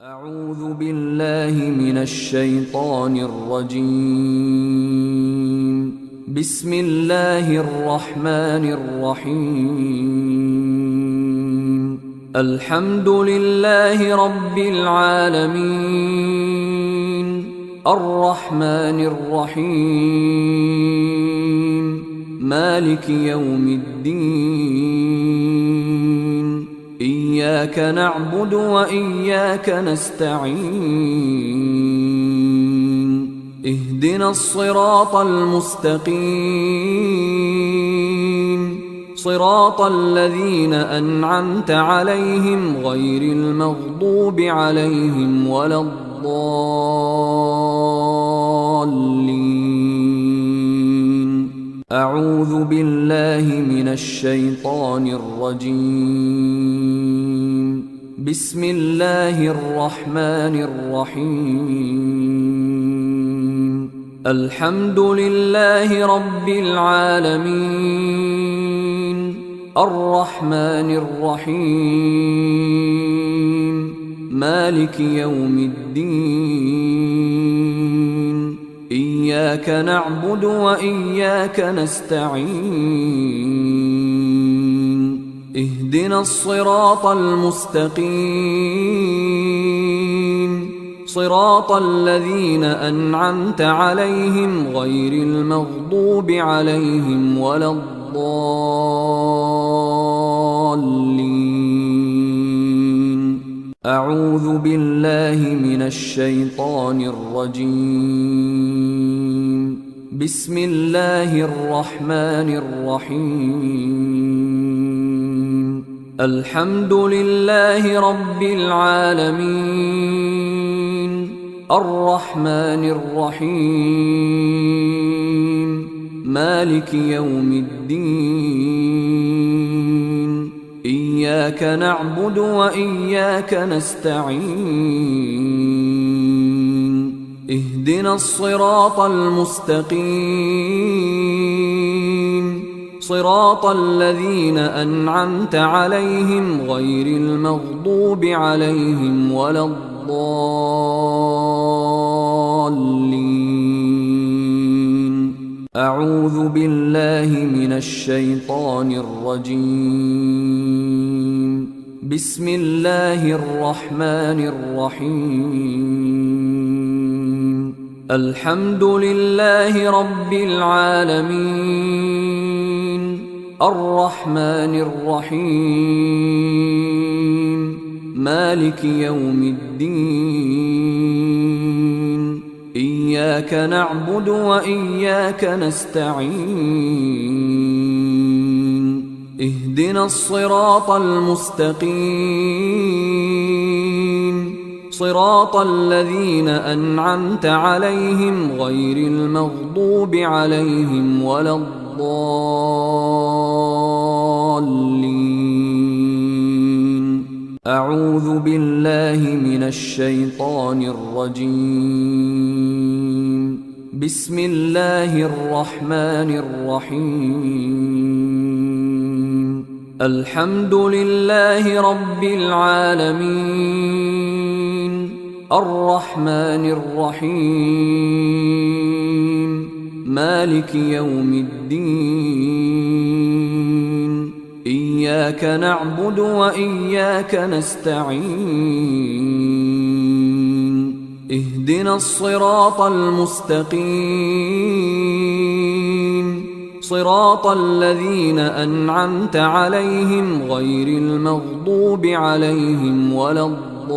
أعوذ بالله من الشيطان الرجيم. بسم الله الرحمن الرحيم. الحمد لله رب العالمين، الرحمن الرحيم، مالك يوم الدين. إياك نعبد وإياك نستعين. اهدنا الصراط المستقيم، صراط الذين أنعمت عليهم غير المغضوب عليهم ولا الضالين. أعوذ بالله من الشيطان الرجيم. بسم الله الرحمن الرحيم. الحمد لله رب العالمين، الرحمن الرحيم، مالك يوم الدين. إياك نعبد وإياك نستعين. اهدنا الصراط المستقيم، صراط الذين أنعمت عليهم غير المغضوب عليهم ولا الضالين. أعوذ بالله من الشيطان الرجيم. بسم الله الرحمن الرحيم. الحمد لله رب العالمين، الرحمن الرحيم، مالك يوم الدين. إياك نعبد وإياك نستعين. اهدنا الصراط المستقيم، صراط الذين أنعمت عليهم غير المغضوب عليهم ولا الضالين. أعوذ بالله من الشيطان الرجيم. بسم الله الرحمن الرحيم. الحمد لله رب العالمين، الرحمن الرحيم، مالك يوم الدين. إياك نعبد وإياك نستعين. اهدنا الصراط المستقيم، صراط الذين أنعمت عليهم غير المغضوب عليهم ولا الضالين. أعوذ بالله من الشيطان الرجيم. بسم الله الرحمن الرحيم. الحمد لله رب العالمين، الرحمن الرحيم، مالك يوم الدين. إياك نعبد وإياك نستعين. اهدنا الصراط المستقيم، صراط الذين أنعمت عليهم غير المغضوب عليهم ولا الضالين.